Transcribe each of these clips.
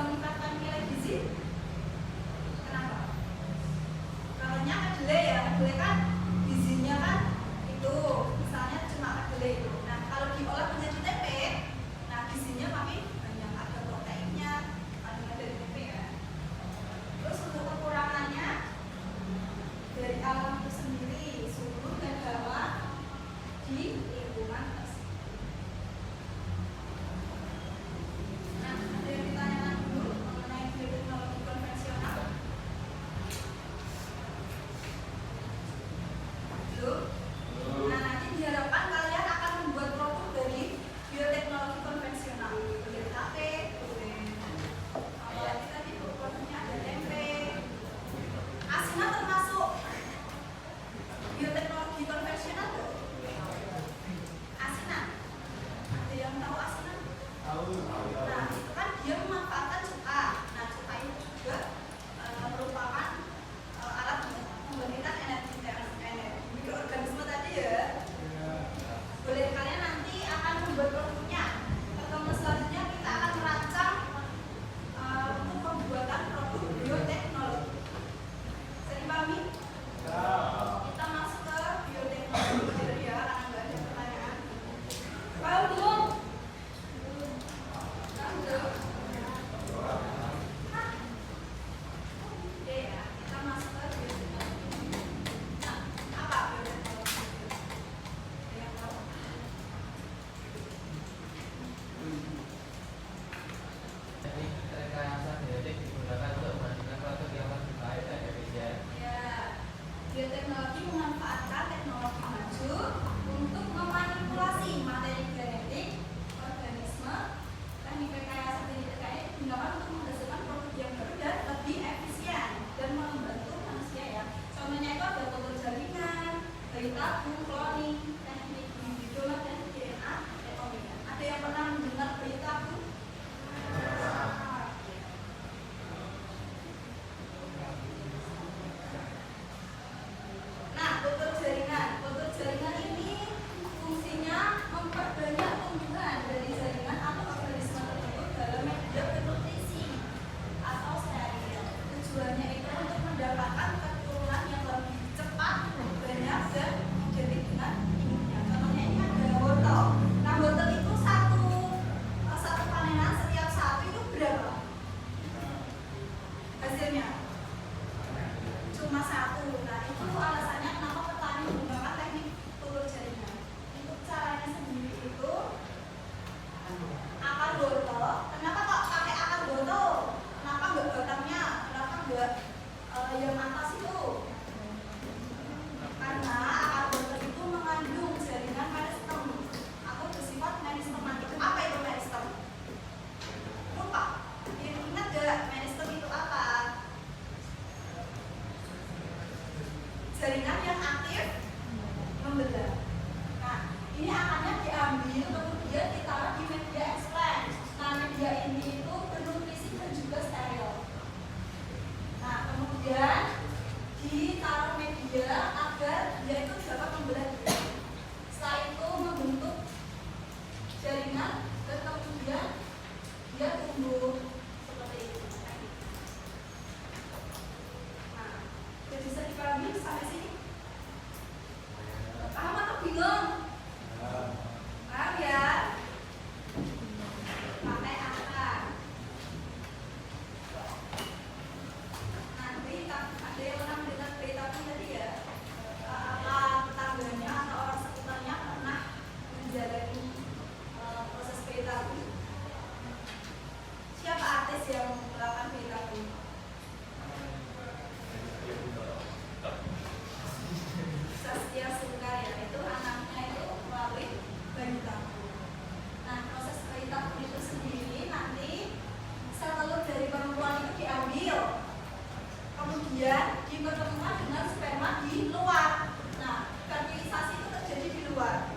meningkatkan nilai gizi? Kenapa? Kalanya kedelai ya, kedelai kan gizinya kan itu misalnya cuma kedelai itu. Nah kalau diolah menjadi tempe, nah gizinya makin banyak, ada proteinnya, kandungan dari tempe ya. Terus untuk kekurangannya dari alam itu sendiri, suhu dan hawa di lingkungan tersebut. Nah, ada yang ditanyakan dulu mengenai bioteknologi konvensional? Belum? Nah, nanti diharapkan kalian akan membuat produk dari bioteknologi konvensional. Boleh tape, boleh apalagi tadi produknya ada tempe. Asinan termasuk bioteknologi konvensional tuh. Asinan. Ada yang tahu asinan? Tahu. Nah, itu kan dia memanfaatkan cuka. Nah, cuka itu juga merupakan alat untuk memberikan energi mikroorganisme tadi ya. Boleh kalian nanti akan membuat produknya. Pertemuan selanjutnya kita akan merancang untuk pembuatan produk bioteknologi. Saya dipahami? Kita masuk ke bioteknologi ya, karena nggak ada pertanyaan. Paham belum? Belum. Oke ya, kita masuk ke bioteknologi. Nah, apa bioteknologi? Ada yang tahu? Teknik rekayasa genetik digunakan untuk menghasilkan produk yang lebih baik dan efisien. Ya, bioteknologi memanfaatkan teknologi maju untuk memanipulasi materi genetik organisme. Teknik rekayasa genetik ini digunakan untuk menghasilkan produk yang baru dan lebih efisien dan membantu manusia ya. Contohnya itu ada kultur jaringan, bayi tabung, cloning, teknik in vitro dan DNA rekombinan. Ada yang pernah mendengar bayi tabung? Nah, kultur jaringan ini fungsinya memperbanyak tumbuhan dari jaringan atau organisme tersebut dalam media bernutrisi atau steril. Tujuannya itu untuk mendapatkan keturunan yang lebih cepat, banyak dan identik dengan induknya. Contohnya ini ada wortel. Nah, wortel itu satu panenan setiap satu itu berapa? Hasilnya cuma satu. Nah, itu alasannya kenapa petani menggunakan teknik kultur jaringan. Untuk caranya sendiri itu akar wortel. Kenapa kok pakai akar wortel? Kenapa nggak batangnya? Kenapa nggak yang atas itu? Karena akar wortel itu mengandung jaringan meristem atau bersifat meristematik. Apa itu meristem? Lupa. Ingat gak meristem itu apa? Jaringan yang aktif membelah. Nah, ini akarnya diambil kemudian ditaruh di media explant. Nah, media ini itu bernutrisi dan juga steril. Nah, kemudian ditaruh media agar dia itu dapat membelah diri. Setelah itu membentuk jaringan dan kemudian dia tumbuh seperti itu. Nah, udah bisa dipahami sampai sini? Paham atau bingung? Paham ya? Pakai akar. Nanti ada yang pernah mendengar berita tadi ya? Apa tetangganya atau orang sekitarnya pernah menjalani proses berita? Siapa artis yang melakukan berita? Saskia Sungkar ya, itu anaknya itu melalui bayi tabung. Nah, proses bayi tabung itu sendiri nanti sel telur dari perempuan itu diambil, kemudian dipertemukan dengan sperma di luar. Nah, fertilisasi itu terjadi di luar.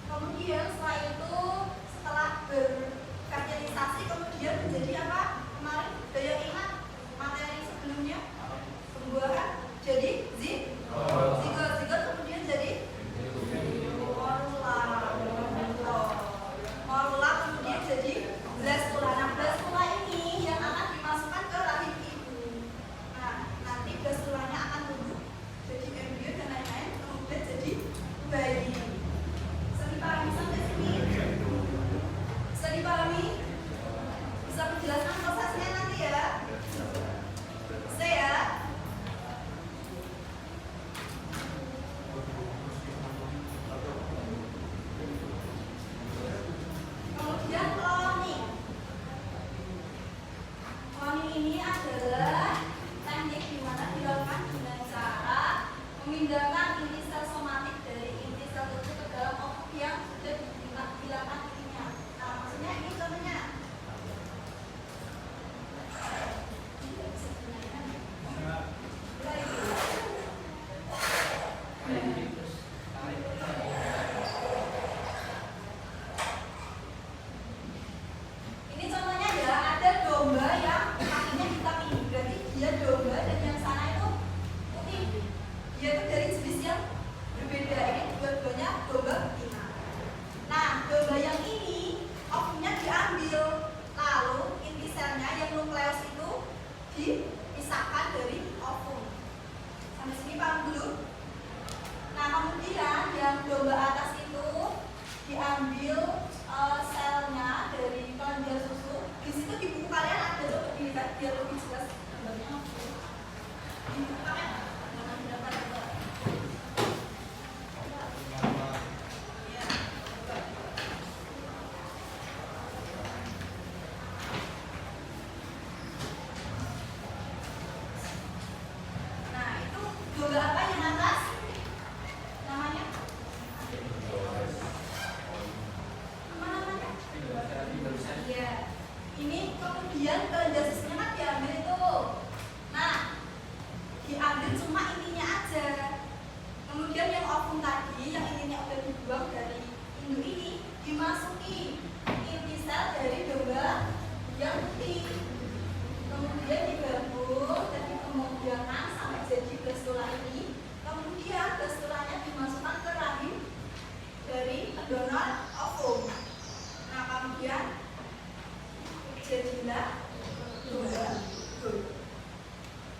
Kemudian setelah berfertilisasi kemudian menjadi apa? Kemarin daya ingat materi sebelumnya pembuahan jadi zigot kemudian jadi morula kemudian jadi blastula. Nah, blastula ini dipisahkan dari ovum. Sampai sini paham dulu? Nah, kemudian yang domba atas itu diambil selnya dari kelenjar susu. Di situ di buku kalian ada, coba dilihat biar lebih jelas gambarnya. Di buku kalian jangan dapat coba. Ya, coba. Nah, itu domba apa yang atas? Namanya? Apa namanya? Iya. Ini kemudian kelenjar susunya kan diambil itu. Nah, diambil cuma intinya aja. Kemudian yang ovum tadi, yang intinya udah dibuang dari induk ini, dimasuki inti sel dari domba yang putih. Kemudian digabung dan dikembangbiakan sampai jadi blastula ini. Kemudian blastulanya dimasukkan ke rahim dari pendonor ovum. Nah, kemudian jadilah domba.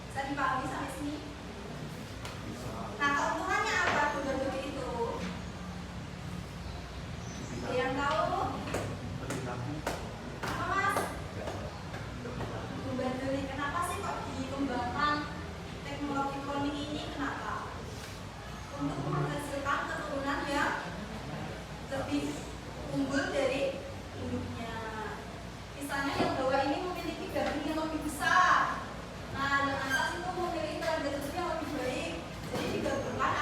Bisa dipahami sampai sini? Nah, keuntungannya apa domba-domba itu? Ada yang tahu? Apa, Mas? Domba deli. Kenapa sih kok dikembangkan teknologi kloning ini? Kenapa? Untuk menghasilkan keturunan yang lebih unggul dari induknya. Misalnya yang bawah ini memiliki daging yang lebih besar. Nah, yang atas itu memiliki kelenjar susu yang lebih baik. Jadi digabungkan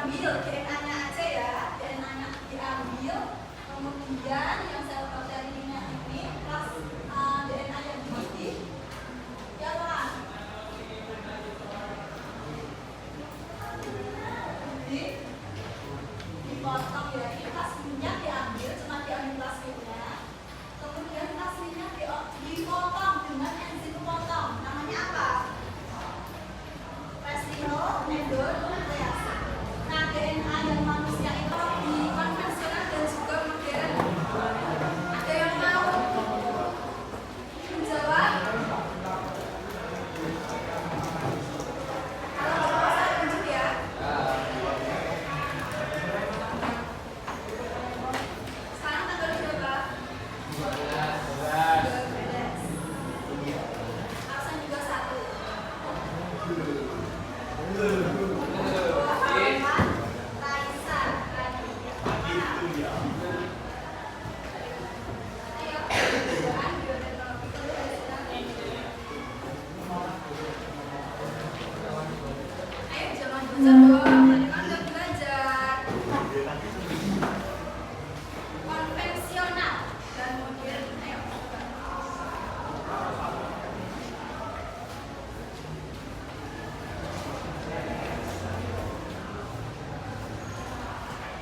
diambil DNA-nya aja ya, DNA-nya diambil, kemudian yang sel bakterinya ini plus DNA yang di jalan dipotong ya, ini plasmidnya diambil, cuma diambil plasmidnya, kemudian plasmidnya dipotong dengan enzim potong, namanya apa? Plasmidendonuklease. Nah, DNA yang manusia itu di konvensional dan juga modern. Ada yang mau menjawab? Kalau mau saya tunjuk ya. Sekarang tanggal berapa? 12. Absen juga 1. Konvensional dan modern. Ayo.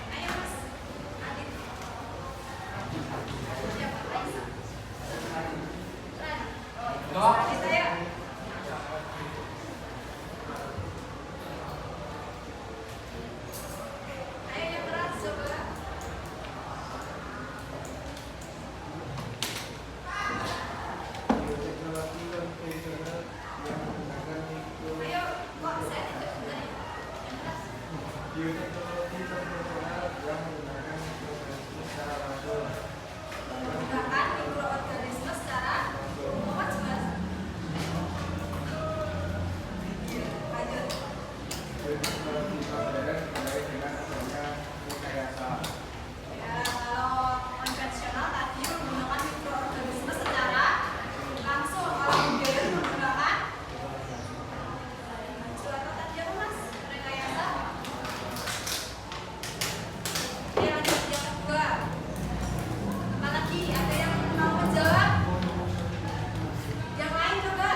Ayo Mas Adit. Siapa? Raisa. Ran. Oh, Adit ayo. Ayo yang keras coba. Ayo, kok saya tidak dengar ya? Yang keras. Bioteknologi konvensional yang menggunakan mikroorganisme secara langsung. Menggunakan mikroorganisme secara apa jelas? Lanjut. Bioteknologi modern terkait dengan adanya rekayasa. Ya, kalau konvensional tadi menggunakan mikroorganisme secara langsung, kalau modern menggunakan atau tadi apa Mas? Rekayasa. Oke, lanjut yang kedua. Apa lagi? Ada yang mau menjawab? Yang lain coba.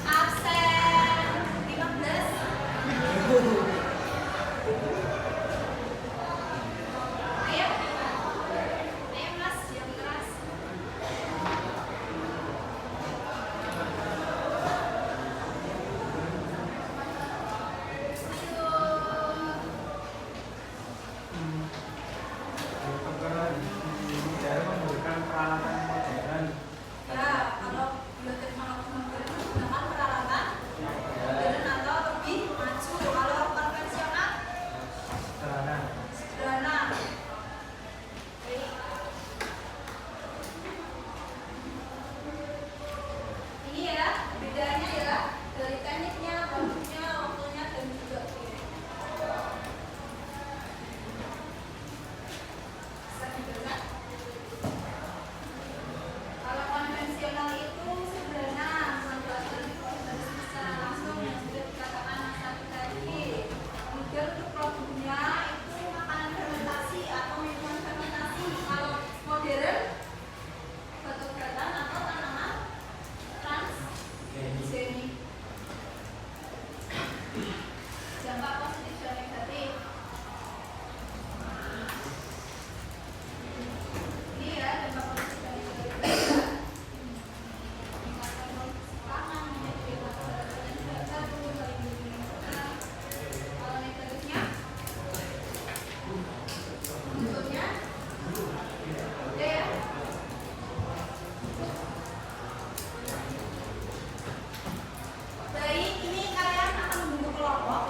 Absen 15. Ayo. Ayo Mas, yang keras. Ayo. Bioteknologi modern menggunakan peralatan modern. Ya, kalau bioteknologi modern menggunakan peralatan modern atau lebih maju. Kalau konvensional Sederhana. sederhana. Baik. Ini ya bedanya ya dari tekniknya, waktunya, dan juga bisa didengar. Kalau konvensional itu sederhana, membuatkan mikroorganisme secara langsung yang sudah dikatakan Mas Adi tadi. Kemudian untuk produknya itu makanan fermentasi atau minuman fermentasi. Kalau modern batu-batan atau tanaman transgenik. Dampak positif dan negatif. Ini ya dampak positif dan negatif. Meningkatkan produksi pangan, menyediakan bahan yang baru, melindungi lingkungan. Kalau negatifnya, contohnya, ada ya. Baik, ini kalian akan membentuk kelompok.